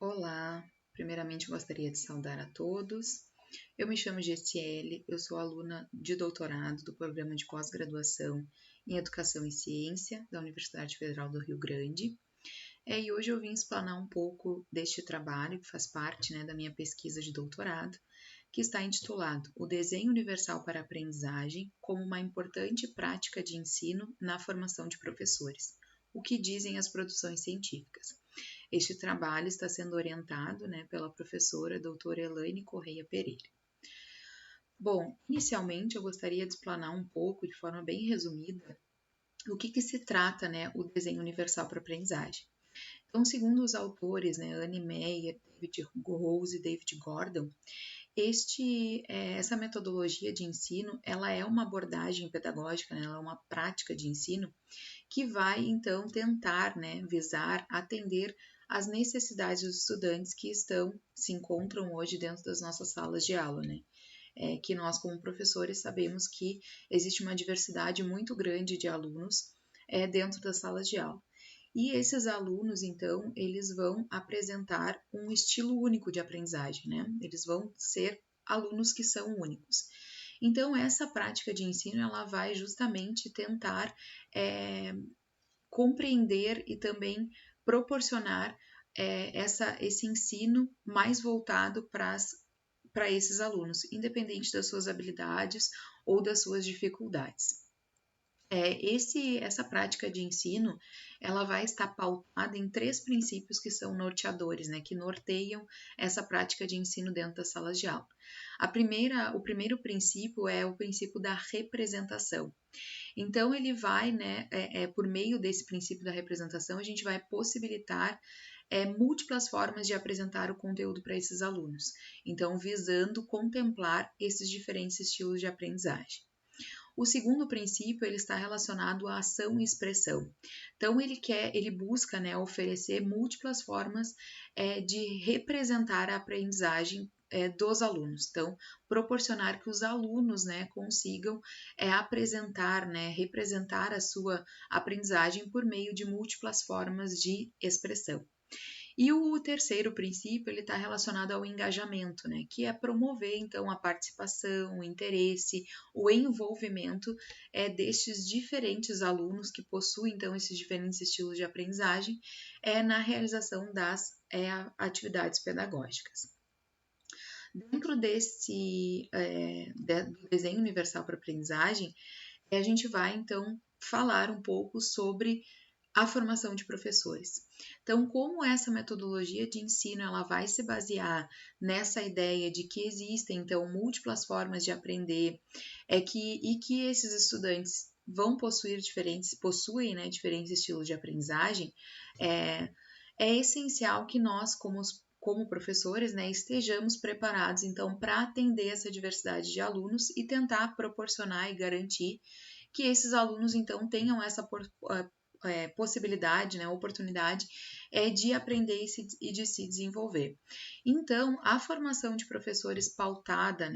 Olá, primeiramente gostaria de saudar a todos. Eu me chamo Gessiele, eu sou aluna de doutorado do programa de pós-graduação em Educação e Ciência da Universidade Federal do Rio Grande. E hoje eu vim explanar um pouco deste trabalho que faz parte da minha pesquisa de doutorado, que está intitulado O Desenho Universal para a Aprendizagem como uma importante prática de ensino na formação de professores. O que dizem as produções científicas? Este trabalho está sendo orientado pela professora doutora Elaine Correia Pereira. Bom, inicialmente eu gostaria de explanar um pouco, de forma bem resumida, o que se trata o desenho universal para a aprendizagem. Então, segundo os autores, Anne Meyer, David Rose e David Gordon, essa metodologia de ensino, ela é uma abordagem pedagógica, ela é uma prática de ensino que vai, então, tentar visar atender às necessidades dos estudantes que se encontram hoje dentro das nossas salas de aula, que nós, como professores, sabemos que existe uma diversidade muito grande de alunos dentro das salas de aula. E esses alunos, então, eles vão apresentar um estilo único de aprendizagem, Eles vão ser alunos que são únicos. Então, essa prática de ensino, ela vai justamente tentar compreender e também proporcionar esse ensino mais voltado para esses alunos, independente das suas habilidades ou das suas dificuldades. Essa prática de ensino, ela vai estar pautada em 3 princípios que são norteadores, que norteiam essa prática de ensino dentro das salas de aula. O primeiro princípio é o princípio da representação. Então, ele vai, por meio desse princípio da representação, a gente vai possibilitar múltiplas formas de apresentar o conteúdo para esses alunos. Então, visando contemplar esses diferentes estilos de aprendizagem. O segundo princípio, ele está relacionado à ação e expressão. Então, ele busca oferecer múltiplas formas de representar a aprendizagem dos alunos. Então, proporcionar que os alunos consigam apresentar, representar a sua aprendizagem por meio de múltiplas formas de expressão. E o terceiro princípio, ele está relacionado ao engajamento, que é promover, então, a participação, o interesse, o envolvimento destes diferentes alunos que possuem, então, esses diferentes estilos de aprendizagem na realização das atividades pedagógicas. Dentro do desenho universal para a aprendizagem, a gente vai, então, falar um pouco sobre a formação de professores. Então, como essa metodologia de ensino ela vai se basear nessa ideia de que existem, então, múltiplas formas de aprender, e que esses estudantes vão possuem diferentes estilos de aprendizagem, é essencial que nós, como professores, estejamos preparados, então, para atender essa diversidade de alunos e tentar proporcionar e garantir que esses alunos, então, tenham essa possibilidade, oportunidade de aprender e de se desenvolver. Então, a formação de professores pautada,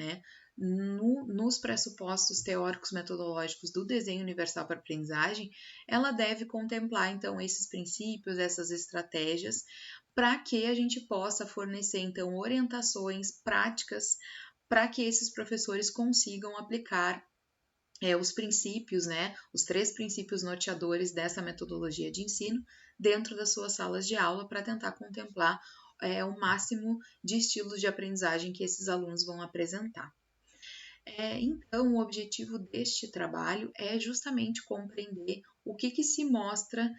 nos pressupostos teóricos metodológicos do desenho universal para a aprendizagem, ela deve contemplar, então, esses princípios, essas estratégias, para que a gente possa fornecer, então, orientações práticas para que esses professores consigam aplicar os princípios, os 3 princípios norteadores dessa metodologia de ensino dentro das suas salas de aula para tentar contemplar o máximo de estilos de aprendizagem que esses alunos vão apresentar. Então, o objetivo deste trabalho é justamente compreender o que se mostra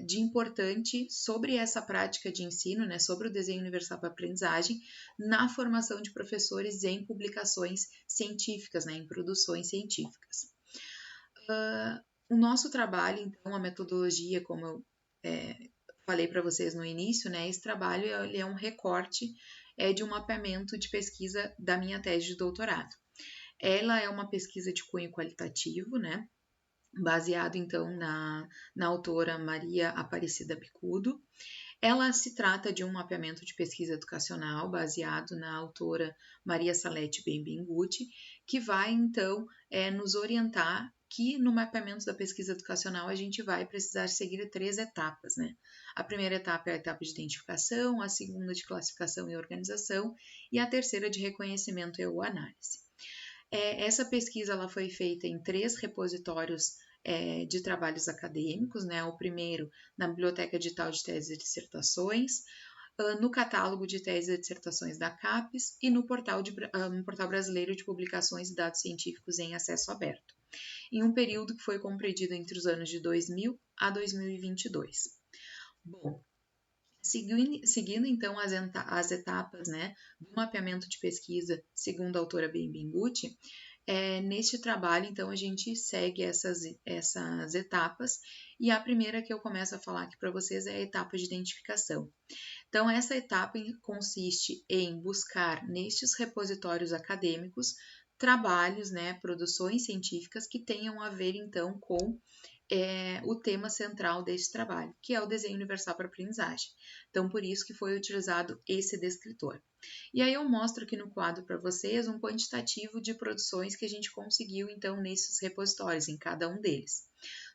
de importante sobre essa prática de ensino, sobre o desenho universal para a aprendizagem, na formação de professores em publicações científicas, em produções científicas. O nosso trabalho, então, a metodologia, como eu falei para vocês no início, esse trabalho ele é um recorte de um mapeamento de pesquisa da minha tese de doutorado. Ela é uma pesquisa de cunho qualitativo, baseado, então, na autora Maria Aparecida Bicudo. Ela se trata de um mapeamento de pesquisa educacional baseado na autora Maria Salete Benvenguti, que vai, então, nos orientar que no mapeamento da pesquisa educacional a gente vai precisar seguir 3 etapas, né? A primeira etapa é a etapa de identificação, a segunda de classificação e organização e a terceira de reconhecimento e ou análise. Essa pesquisa ela foi feita em 3 repositórios de trabalhos acadêmicos, né? O primeiro na Biblioteca Digital de Teses e Dissertações, no catálogo de teses e dissertações da CAPES e no portal brasileiro de publicações e dados científicos em acesso aberto, em um período que foi compreendido entre os anos de 2000 a 2022. Bom, seguindo então as etapas, né, do mapeamento de pesquisa, segundo a autora Benvenguti, neste trabalho, então, a gente segue essas etapas, e a primeira que eu começo a falar aqui para vocês é a etapa de identificação. Então, essa etapa consiste em buscar nestes repositórios acadêmicos trabalhos, né, produções científicas que tenham a ver, então, com o tema central desse trabalho, que é o desenho universal para aprendizagem. Então, por isso que foi utilizado esse descritor. E aí eu mostro aqui no quadro para vocês um quantitativo de produções que a gente conseguiu, então, nesses repositórios, em cada um deles,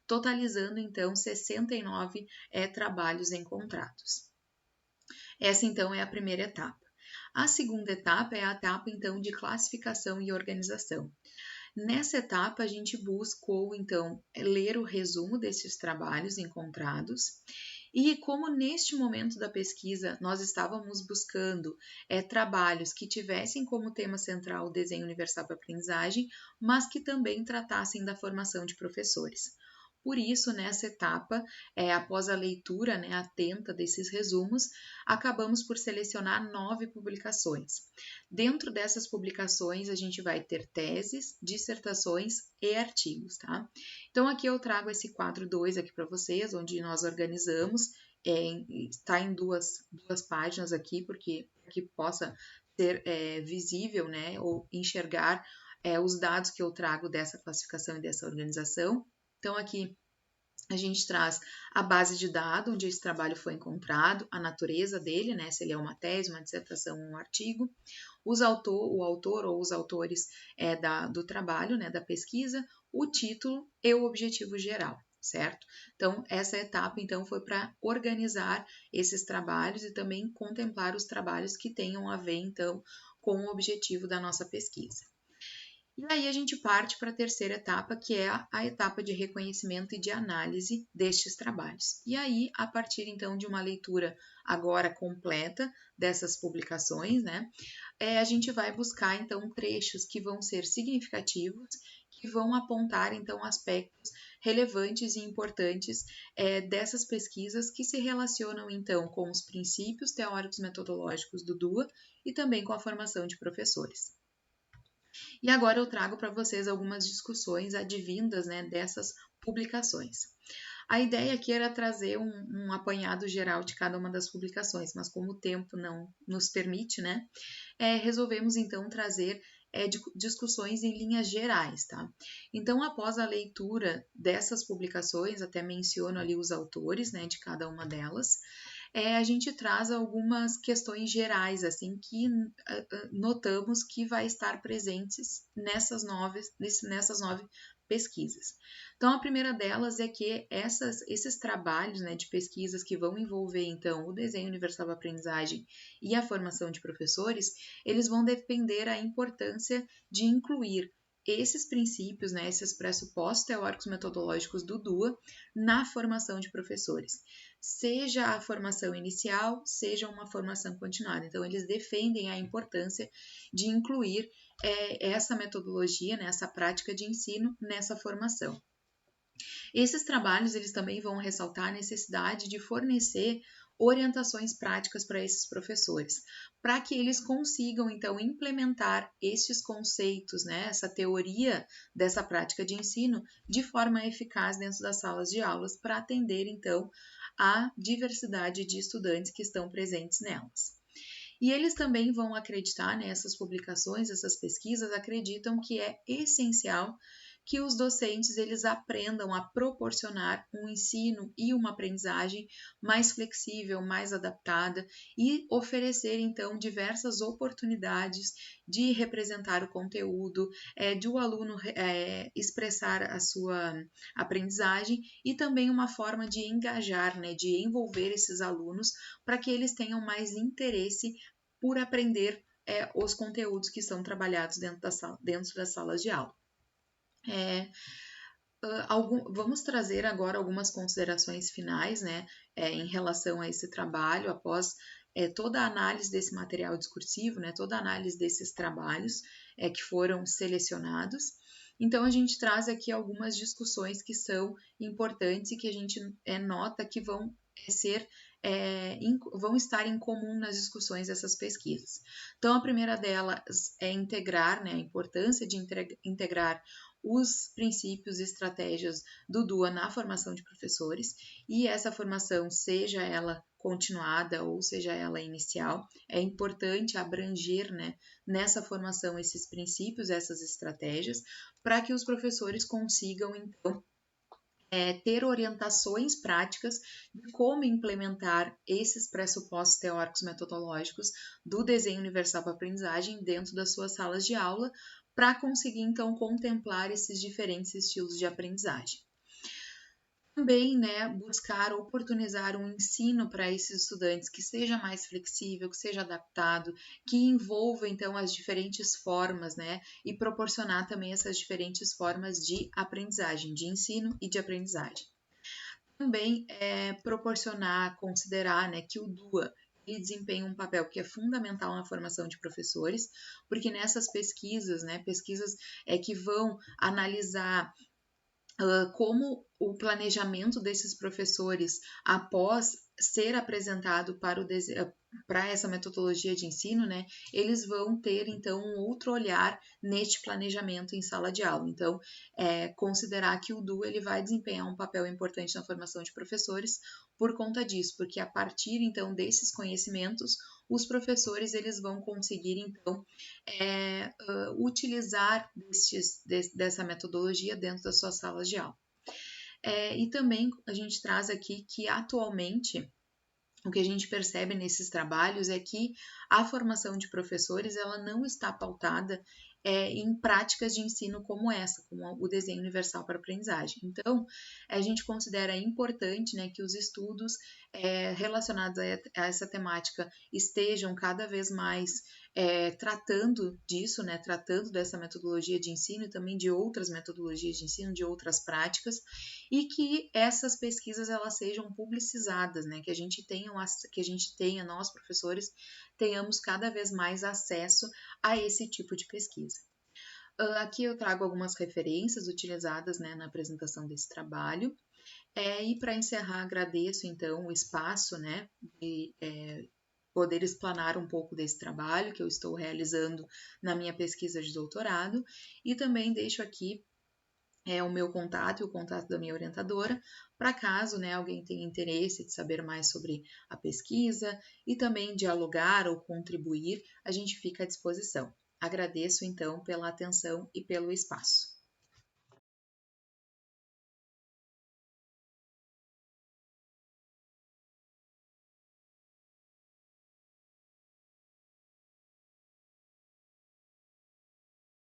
totalizando, então, 69 trabalhos encontrados. Essa, então, é a primeira etapa. A segunda etapa é a etapa, então, de classificação e organização. Nessa etapa, a gente buscou, então, ler o resumo desses trabalhos encontrados e como neste momento da pesquisa nós estávamos buscando trabalhos que tivessem como tema central o desenho universal para aprendizagem, mas que também tratassem da formação de professores. Por isso, nessa etapa, após a leitura, né, atenta desses resumos, acabamos por selecionar 9 publicações. Dentro dessas publicações, a gente vai ter teses, dissertações e artigos, tá? Então, aqui eu trago esse quadro 2 aqui para vocês, onde nós organizamos, está em duas páginas aqui, porque que possa ser visível, né, ou enxergar os dados que eu trago dessa classificação e dessa organização. Então, aqui a gente traz a base de dados, onde esse trabalho foi encontrado, a natureza dele, né, se ele é uma tese, uma dissertação, um artigo, o autor ou os autores do trabalho, né, da pesquisa, o título e o objetivo geral, certo? Então, essa etapa, então, foi para organizar esses trabalhos e também contemplar os trabalhos que tenham a ver, então, com o objetivo da nossa pesquisa. E aí a gente parte para a terceira etapa, que é a etapa de reconhecimento e de análise destes trabalhos. E aí, a partir então de uma leitura agora completa dessas publicações, né, a gente vai buscar então trechos que vão ser significativos, que vão apontar então aspectos relevantes e importantes dessas pesquisas que se relacionam então com os princípios teóricos metodológicos do DUA e também com a formação de professores. E agora eu trago para vocês algumas discussões advindas, né, dessas publicações. A ideia aqui era trazer um apanhado geral de cada uma das publicações, mas como o tempo não nos permite, né, resolvemos então trazer discussões em linhas gerais, tá? Então, após a leitura dessas publicações, até menciono ali os autores, né, de cada uma delas, a gente traz algumas questões gerais, assim, que notamos que vai estar presentes nessas 9 pesquisas. Então, a primeira delas é que esses trabalhos, né, de pesquisas que vão envolver, então, o desenho universal da aprendizagem e a formação de professores, eles vão defender a importância de incluir esses princípios, né, esses pressupostos teóricos metodológicos do DUA na formação de professores, seja a formação inicial, seja uma formação continuada. Então, eles defendem a importância de incluir essa metodologia, né, essa prática de ensino nessa formação. Esses trabalhos, eles também vão ressaltar a necessidade de fornecer orientações práticas para esses professores, para que eles consigam, então, implementar estes conceitos, né, essa teoria dessa prática de ensino de forma eficaz dentro das salas de aulas para atender, então, a diversidade de estudantes que estão presentes nelas. E eles também vão acreditar, né, essas publicações, essas pesquisas acreditam que é essencial que os docentes eles aprendam a proporcionar um ensino e uma aprendizagem mais flexível, mais adaptada e oferecer então diversas oportunidades de representar o conteúdo, de o aluno expressar a sua aprendizagem e também uma forma de engajar, né, de envolver esses alunos para que eles tenham mais interesse por aprender os conteúdos que são trabalhados dentro das salas de aula. Vamos trazer agora algumas considerações finais, né, em relação a esse trabalho, após toda a análise desse material discursivo, né, toda a análise desses trabalhos que foram selecionados. Então, a gente traz aqui algumas discussões que são importantes e que a gente nota que vão vão estar em comum nas discussões dessas pesquisas. Então, a primeira delas é integrar, né, a importância de integrar os princípios e estratégias do DUA na formação de professores, e essa formação, seja ela continuada ou seja ela inicial, é importante abranger, né, nessa formação esses princípios, essas estratégias, para que os professores consigam, então, ter orientações práticas de como implementar esses pressupostos teóricos metodológicos do desenho universal para aprendizagem dentro das suas salas de aula, para conseguir então contemplar esses diferentes estilos de aprendizagem. Também, né, buscar oportunizar um ensino para esses estudantes que seja mais flexível, que seja adaptado, que envolva então as diferentes formas, né, e proporcionar também essas diferentes formas de aprendizagem, de ensino e de aprendizagem. Também proporcionar, considerar, né, que o DUA ele desempenha um papel que é fundamental na formação de professores, porque nessas pesquisas, né, pesquisas que vão analisar como o planejamento desses professores após ser apresentado para essa metodologia de ensino, né, eles vão ter então um outro olhar neste planejamento em sala de aula. Então, considerar que o DUA ele vai desempenhar um papel importante na formação de professores por conta disso, porque a partir então desses conhecimentos, os professores eles vão conseguir então utilizar dessa metodologia dentro das suas salas de aula. E também a gente traz aqui que atualmente o que a gente percebe nesses trabalhos é que a formação de professores ela não está pautada em práticas de ensino como essa, como o desenho universal para aprendizagem. Então, a gente considera importante, né, que os estudos relacionados a essa temática estejam cada vez mais tratando disso, né, tratando dessa metodologia de ensino e também de outras metodologias de ensino, de outras práticas, e que essas pesquisas elas sejam publicizadas, né, que a gente tenha, nós professores, tenhamos cada vez mais acesso a esse tipo de pesquisa. Aqui eu trago algumas referências utilizadas, né, na apresentação desse trabalho. E para encerrar, agradeço então o espaço, né, de poder explanar um pouco desse trabalho que eu estou realizando na minha pesquisa de doutorado, e também deixo aqui o meu contato e o contato da minha orientadora, para caso, né, alguém tenha interesse de saber mais sobre a pesquisa e também dialogar ou contribuir, a gente fica à disposição. Agradeço então pela atenção e pelo espaço.